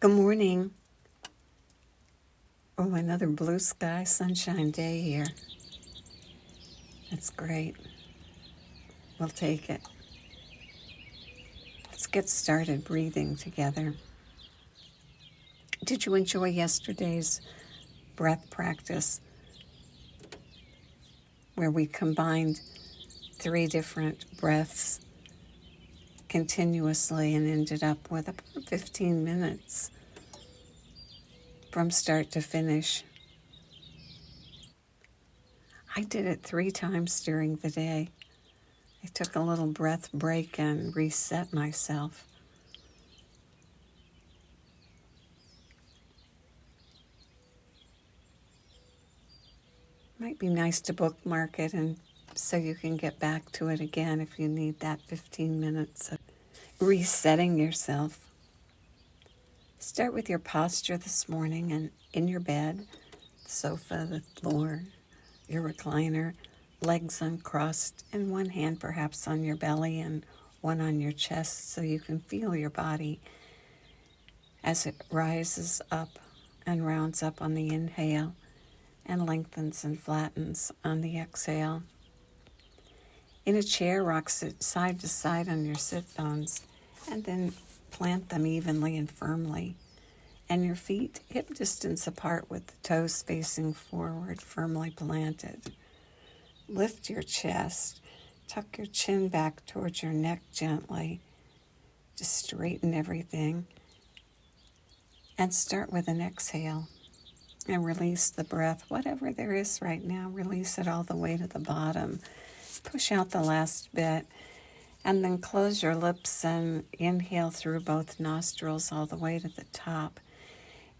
Good morning. Oh, another blue sky, sunshine day here. That's great. We'll take it. Let's get started breathing together. Did you enjoy yesterday's breath practice where we combined 3 different breaths continuously and ended up with about 15 minutes from start to finish? I did it 3 times during the day. I took a little breath break and reset myself. Might be nice to bookmark it and so you can get back to it again if you need that 15 minutes of resetting yourself. Start with your posture this morning and in your bed, the sofa, the floor, your recliner, legs uncrossed, and one hand perhaps on your belly and one on your chest so you can feel your body as it rises up and rounds up on the inhale and lengthens and flattens on the exhale. In a chair, rock side to side on your sit bones and then plant them evenly and firmly. And your feet hip distance apart with the toes facing forward, firmly planted. Lift your chest, tuck your chin back towards your neck gently. Just straighten everything. And start with an exhale. And release the breath, whatever there is right now, release it all the way to the bottom. Push out the last bit. And then close your lips and inhale through both nostrils all the way to the top.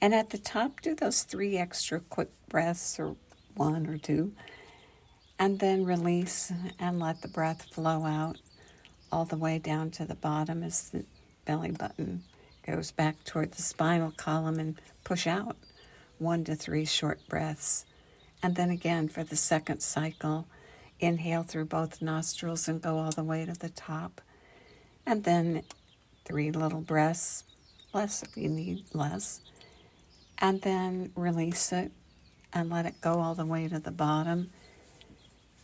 And at the top, do those 3 extra quick breaths, or 1 or 2. And then release and let the breath flow out all the way down to the bottom as the belly button goes back toward the spinal column, and push out 1 to 3 short breaths. And then again for the second cycle, inhale through both nostrils and go all the way to the top. And then 3 little breaths, less if you need less. And then release it and let it go all the way to the bottom.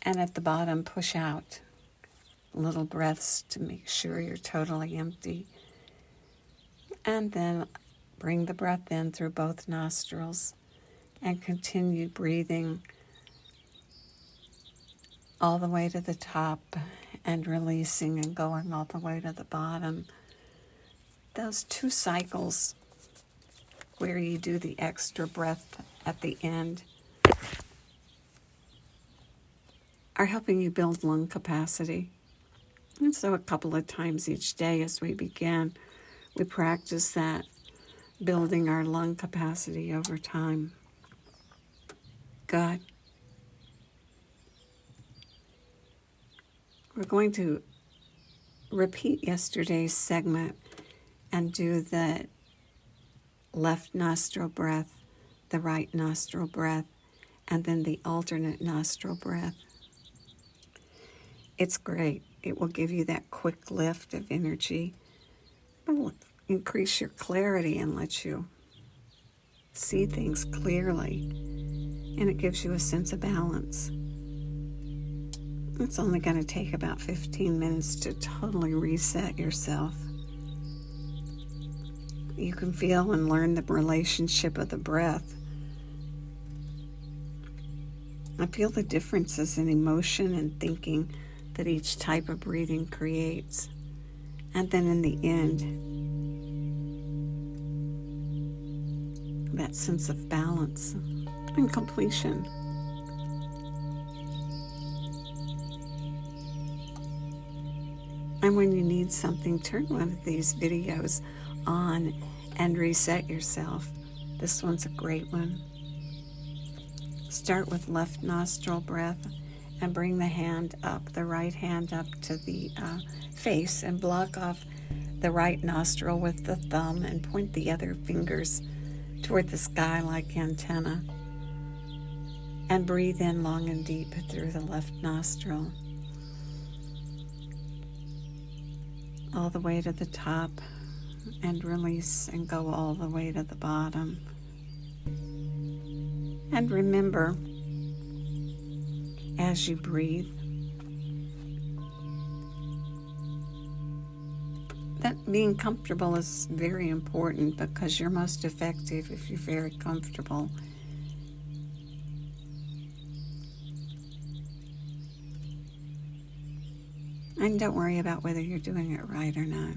And at the bottom, push out little breaths to make sure you're totally empty. And then bring the breath in through both nostrils and continue breathing all the way to the top and releasing and going all the way to the bottom. Those 2 cycles where you do the extra breath at the end are helping you build lung capacity. And so a couple of times each day as we begin, we practice that, building our lung capacity over time. Good. We're going to repeat yesterday's segment and do the left nostril breath, the right nostril breath, and then the alternate nostril breath. It's great. It will give you that quick lift of energy. It will increase your clarity and let you see things clearly. And it gives you a sense of balance. It's only going to take about 15 minutes to totally reset yourself. You can feel and learn the relationship of the breath. I feel the differences in emotion and thinking that each type of breathing creates. And then in the end, that sense of balance and completion. And when you need something, turn one of these videos on and reset yourself. This one's a great one. Start with left nostril breath and bring the hand up, the right hand up to the face, and block off the right nostril with the thumb and point the other fingers toward the sky like antenna. And breathe in long and deep through the left nostril. All the way to the top and release and go all the way to the bottom. And remember, as you breathe, that being comfortable is very important, because you're most effective if you're very comfortable. And don't worry about whether you're doing it right or not.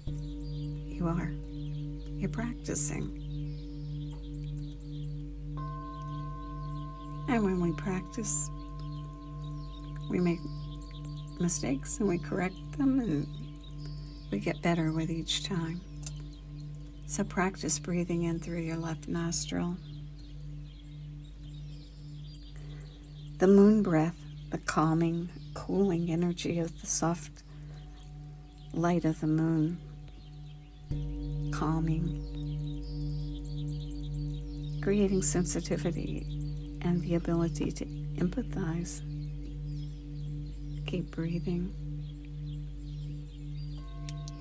You are. You're practicing. And when we practice, we make mistakes and we correct them, and we get better with each time. So practice breathing in through your left nostril. The moon breath, the calming, cooling energy of the soft light of the moon, calming, creating sensitivity and the ability to empathize. Keep breathing,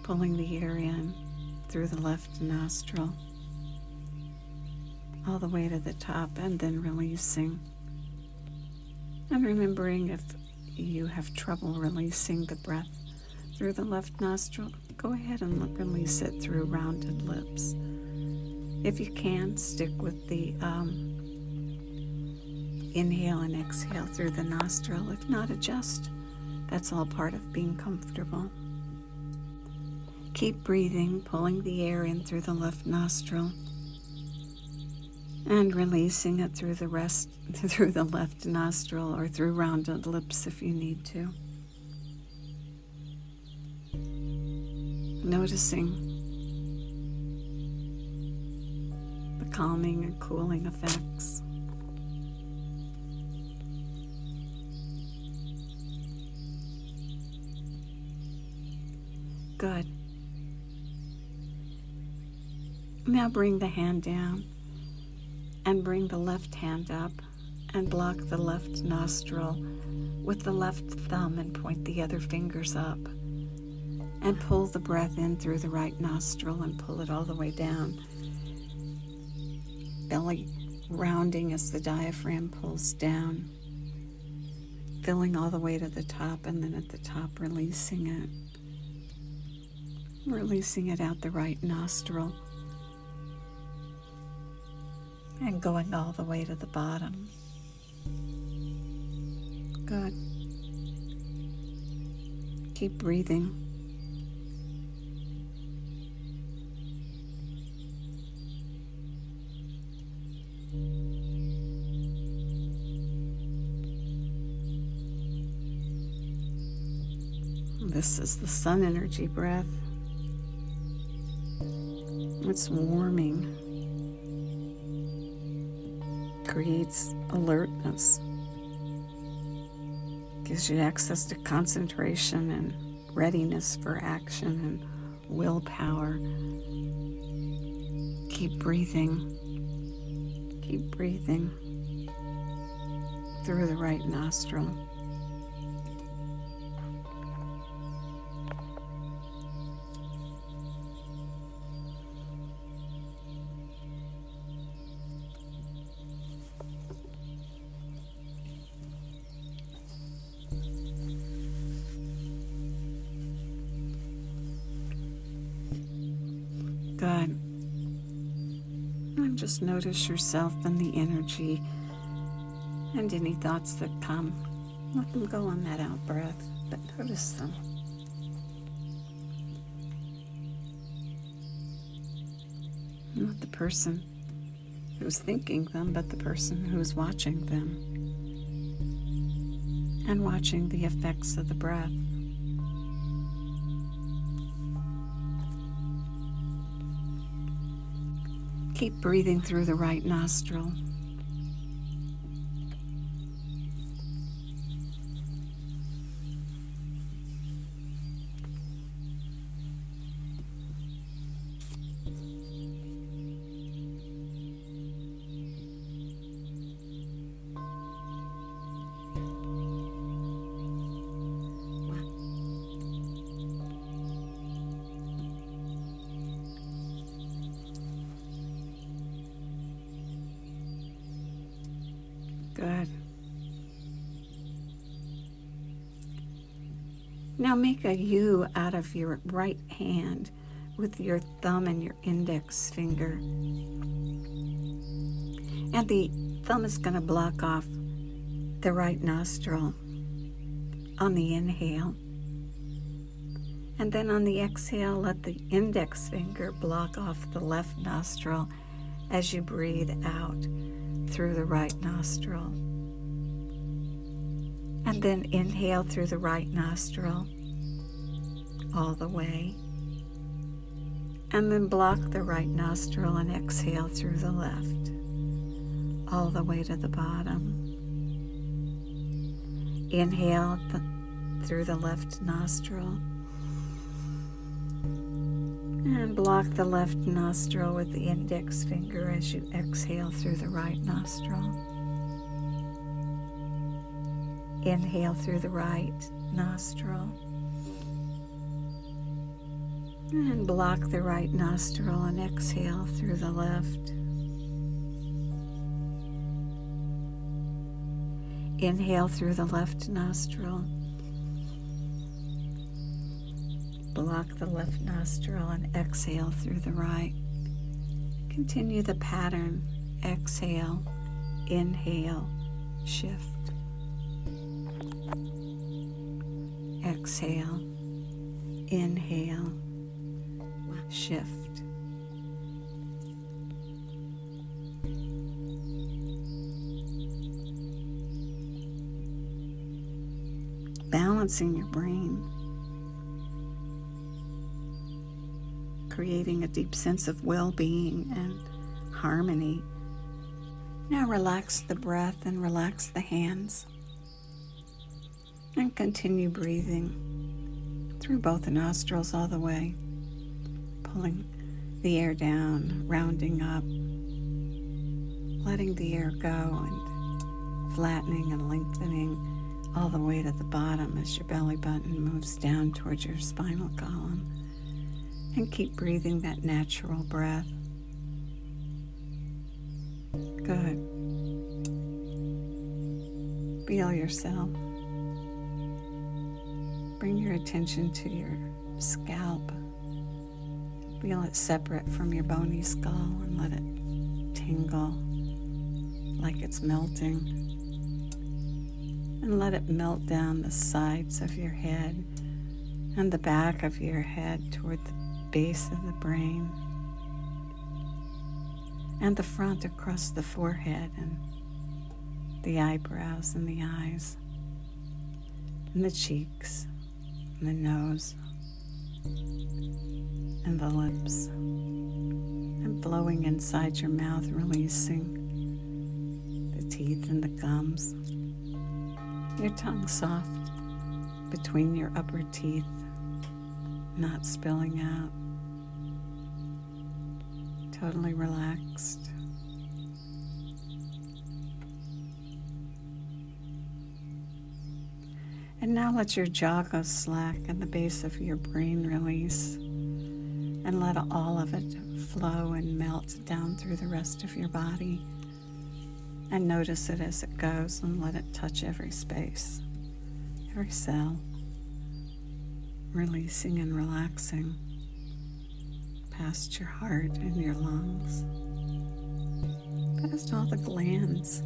pulling the air in through the left nostril, all the way to the top, and then releasing. And remembering, if you have trouble releasing the breath through the left nostril, go ahead and release it through rounded lips. If you can, stick with the inhale and exhale through the nostril. If not, adjust. That's all part of being comfortable. Keep breathing, pulling the air in through the left nostril and releasing it through the left nostril, or through rounded lips if you need to. Noticing the calming and cooling effects. Good. Now bring the hand down and bring the left hand up and block the left nostril with the left thumb and point the other fingers up. And pull the breath in through the right nostril and pull it all the way down. Belly rounding as the diaphragm pulls down, filling all the way to the top, and then at the top releasing it. Releasing it out the right nostril and going all the way to the bottom. Good. Keep breathing. This is the sun energy breath. It's warming, creates alertness, gives you access to concentration and readiness for action and willpower. Keep breathing. Keep breathing through the right nostril. Good. And just notice yourself and the energy and any thoughts that come. Let them go on that out breath, but notice them. Not the person who's thinking them, but the person who's watching them and watching the effects of the breath. Keep breathing through the right nostril. Good. Now make a U out of your right hand with your thumb and your index finger. And the thumb is going to block off the right nostril on the inhale. And then on the exhale, let the index finger block off the left nostril as you breathe out through the right nostril. And then inhale through the right nostril all the way. And then block the right nostril and exhale through the left all the way to the bottom. Inhale through the left nostril. And block the left nostril with the index finger as you exhale through the right nostril. Inhale through the right nostril. And block the right nostril and exhale through the left. Inhale through the left nostril. Block the left nostril and exhale through the right. Continue the pattern. Exhale, inhale, shift. Exhale, inhale, shift. Balancing your brain, creating a deep sense of well-being and harmony. Now relax the breath and relax the hands. And continue breathing through both the nostrils all the way, pulling the air down, rounding up, letting the air go and flattening and lengthening all the way to the bottom as your belly button moves down towards your spinal column. And keep breathing that natural breath. Good. Feel yourself. Bring your attention to your scalp. Feel it separate from your bony skull and let it tingle like it's melting. And let it melt down the sides of your head and the back of your head toward the base of the brain and the front across the forehead and the eyebrows and the eyes and the cheeks and the nose and the lips, and flowing inside your mouth, releasing the teeth and the gums. Your tongue soft between your upper teeth, not spilling out. Totally relaxed. And now let your jaw go slack and the base of your brain release. And let all of it flow and melt down through the rest of your body. And notice it as it goes and let it touch every space, every cell, releasing and relaxing past your heart and your lungs, past all the glands,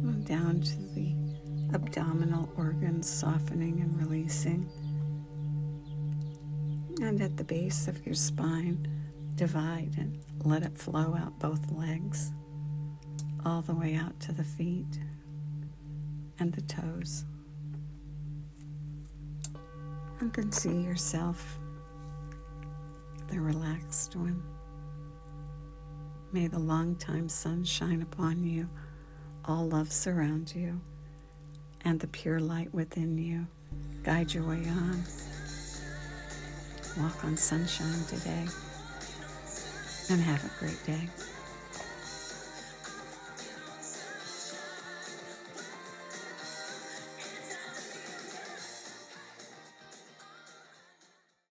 and down to the abdominal organs, softening and releasing. And at the base of your spine, divide and let it flow out both legs, all the way out to the feet and the toes. And then see yourself, the relaxed one. May the long-time sun shine upon you, all love surround you, and the pure light within you guide your way on. Walk on sunshine today, and have a great day.